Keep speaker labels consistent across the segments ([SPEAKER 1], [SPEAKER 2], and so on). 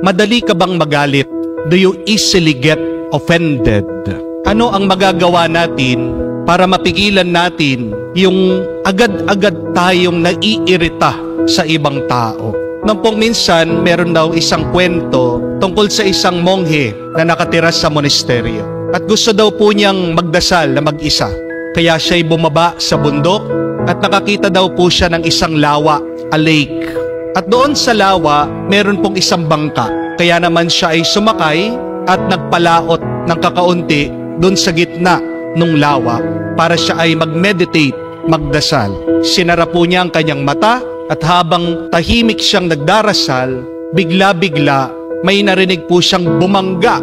[SPEAKER 1] Madali ka bang magalit? Do you easily get offended? Ano ang magagawa natin para mapigilan natin yung agad-agad tayong naiirita sa ibang tao? Nung pong minsan, meron daw isang kwento tungkol sa isang monghe na nakatira sa monasteryo. At gusto daw po niyang magdasal na mag-isa. Kaya siya'y bumaba sa bundok at nakakita daw po siya ng isang lawa, a lake. At doon sa lawa, meron pong isang bangka. Kaya naman siya ay sumakay at nagpalaot ng kakaunti doon sa gitna ng lawa para siya ay mag-meditate, magdasal. Sinara po niya ang kanyang mata at habang tahimik siyang nagdarasal, bigla-bigla may narinig po siyang bumangga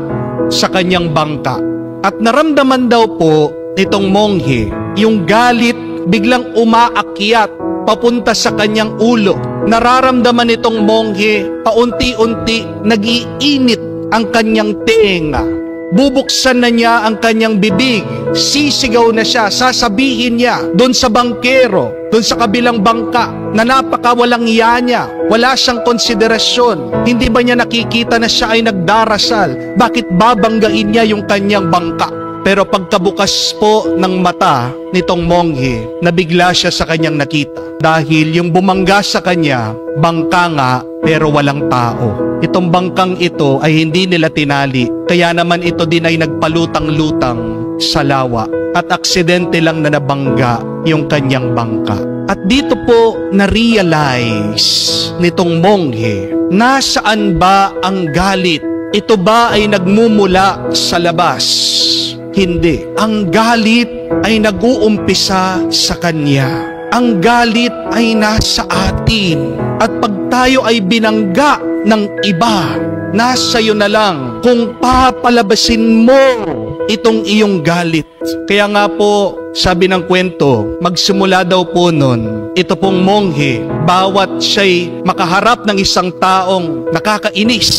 [SPEAKER 1] sa kanyang bangka. At naramdaman daw po nitong monghe yung galit biglang umaakyat papunta sa kanyang ulo. Nararamdaman nitong monghe paunti-unti nag-iinit ang kanyang tenga. Bubuksan na niya ang kanyang bibig. Sisigaw na siya, sasabihin niya doon sa bangkero, doon sa kabilang bangka, na napakawalang iya niya. Wala siyang konsiderasyon. Hindi ba niya nakikita na siya ay nagdarasal? Bakit babanggain niya yung kanyang bangka? Pero pagkabukas po ng mata nitong monghe, nabigla siya sa kanyang nakita. Dahil yung bumangga sa kanya, bangka nga pero walang tao. Itong bangkang ito ay hindi nila tinali, kaya naman ito din ay nagpalutang-lutang sa lawa. At aksidente lang na nabangga yung kanyang bangka. At dito po na-realize nitong monghe, nasaan ba ang galit? Ito ba ay nagmumula sa labas? Hindi. Ang galit ay nag-uumpisa sa kanya. Ang galit ay nasa atin. At pag tayo ay binangga ng iba, nasa iyo na lang kung papalabasin mo itong iyong galit. Kaya nga po, sabi ng kwento, magsimula daw po nun, ito pong monghe, bawat siya'y makaharap ng isang taong nakakainis,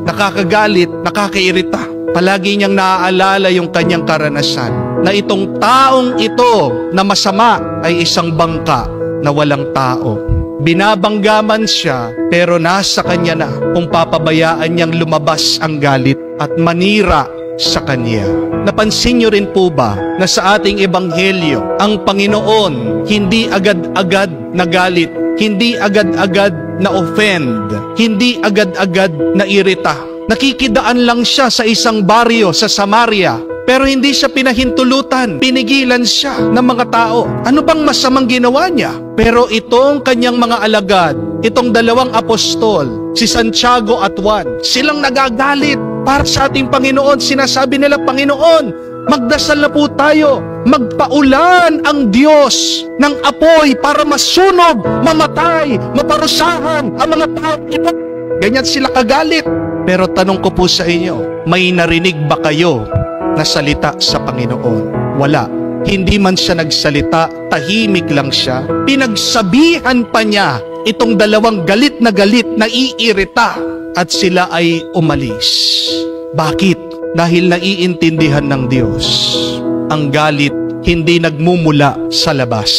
[SPEAKER 1] nakakagalit, nakakairita, palagi niyang naaalala yung kanyang karanasan na itong taong ito na masama ay isang bangka na walang tao. Binabanggaman siya pero nasa kanya na kung papabayaan niyang lumabas ang galit at manira sa kanya. Napansin niyo rin po ba na sa ating ebanghelyo, ang Panginoon hindi agad-agad na galit, hindi agad-agad na offend, hindi agad-agad na irita. Nakikidaan lang siya sa isang baryo sa Samaria, pero hindi siya pinahintulutan, pinigilan siya ng mga tao. Ano bang masamang ginawa niya? Pero itong kanyang mga alagad, itong dalawang apostol, si Santiago at Juan, silang nagagalit para sa ating Panginoon. Sinasabi nila, Panginoon, magdasal na po tayo. Magpaulan ang Diyos ng apoy para masunog, mamatay, maparusahan ang mga tao ito. Ganyan sila kagalit. Pero tanong ko po sa inyo, may narinig ba kayo na salita sa Panginoon? Wala. Hindi man siya nagsalita, tahimik lang siya. Pinagsabihan pa niya itong dalawang galit na iirita at sila ay umalis. Bakit? Dahil naiintindihan ng Diyos. Ang galit hindi nagmumula sa labas.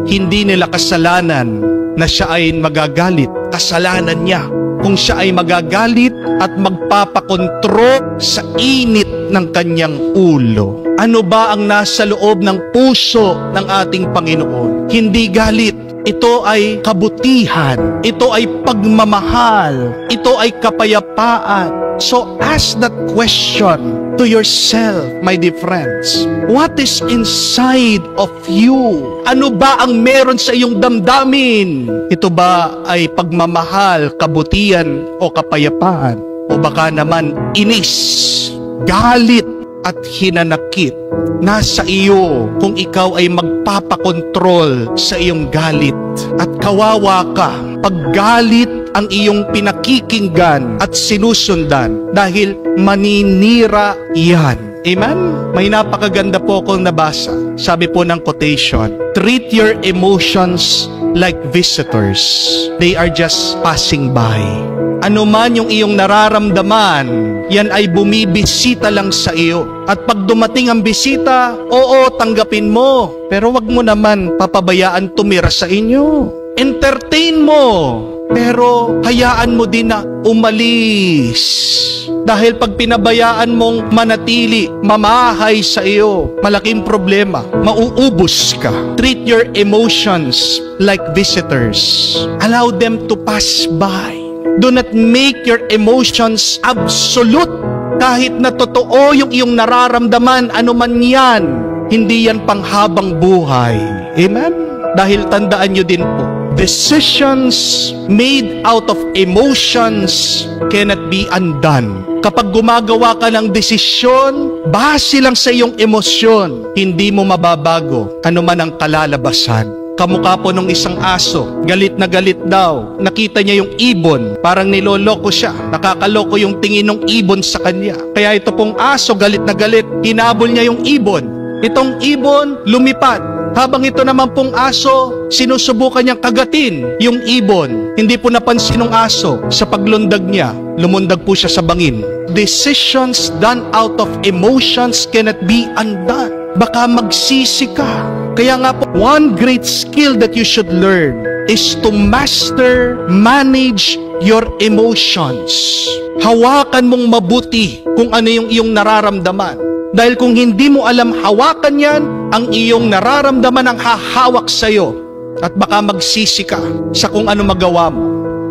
[SPEAKER 1] Hindi nila kasalanan na siya ay magagalit. Kasalanan niya kung siya ay magagalit at magpapakontrol sa init ng kanyang ulo. Ano ba ang nasa loob ng puso ng ating Panginoon? Hindi galit. Ito ay kabutihan. Ito ay pagmamahal. Ito ay kapayapaan. So ask that question to yourself, my dear friends. What is inside of you? Ano ba ang meron sa iyong damdamin? Ito ba ay pagmamahal, kabutihan o kapayapaan? O baka naman inis, galit at hinanakit? Nasa iyo kung ikaw ay magpapakontrol sa iyong galit. At kawawa ka pag galit ang iyong pinakikinggan at sinusundan dahil maninira yan. Amen? May napakaganda po akong nabasa. Sabi po ng quotation, treat your emotions like visitors. They are just passing by. Ano man yung iyong nararamdaman, yan ay bumibisita lang sa iyo. At pag dumating ang bisita, oo, tanggapin mo. Pero wag mo naman papabayaan tumira sa inyo. Entertain mo. Pero hayaan mo din na umalis. Dahil pag pinabayaan mong manatili, mamahay sa iyo, malaking problema. Mauubos ka. Treat your emotions like visitors. Allow them to pass by. Do not make your emotions absolute. Kahit na totoo yung iyong nararamdaman, ano man yan, hindi yan panghabang buhay. Amen? Dahil tandaan nyo din po, decisions made out of emotions cannot be undone. Kapag gumagawa ka ng desisyon, base lang sa iyong emosyon, hindi mo mababago ano man ang kalalabasan. Kamukha po nung isang aso, galit na galit daw. Nakita niya yung ibon, parang niloloko siya. Nakakaloko yung tingin ng ibon sa kanya. Kaya ito pong aso, galit na galit, hinabol niya yung ibon. Itong ibon, lumipad. Habang ito naman pong aso, sinusubukan niyang kagatin yung ibon. Hindi po napansin ng aso. Sa paglundag niya, lumundag po siya sa bangin. Decisions done out of emotions cannot be undone. Baka magsisi ka. Kaya nga po, one great skill that you should learn is to manage your emotions. Hawakan mong mabuti kung ano yung iyong nararamdaman. Dahil kung hindi mo alam hawakan yan, ang iyong nararamdaman ang hahawak sa'yo. At baka magsisi ka sa kung ano magawa mo.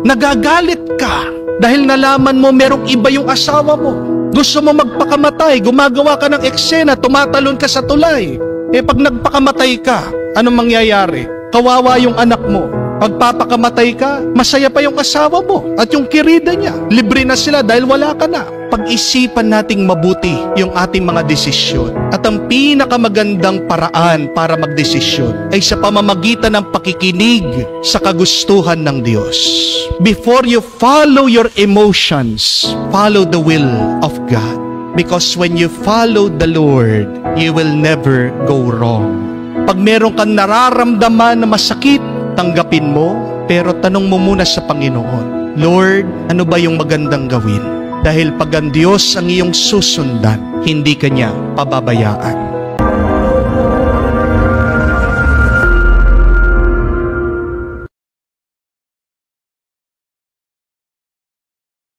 [SPEAKER 1] Nagagalit ka dahil nalaman mo merong iba yung asawa mo. Gusto mo magpakamatay, gumagawa ka ng eksena, tumatalon ka sa tulay. Pag nagpakamatay ka, anong mangyayari? Kawawa yung anak mo. Pagpapakamatay ka, masaya pa yung asawa mo at yung kirida niya. Libre na sila dahil wala ka na. Pag-isipan nating mabuti yung ating mga desisyon. At ang pinakamagandang paraan para magdesisyon ay sa pamamagitan ng pakikinig sa kagustuhan ng Diyos. Before you follow your emotions, follow the will of God. Because when you follow the Lord, you will never go wrong. Pag meron kang nararamdaman na masakit, tanggapin mo, pero tanong mo muna sa Panginoon, Lord, ano ba yung magandang gawin? Dahil pag ang Diyos ang iyong susundan, hindi ka niya pababayaan.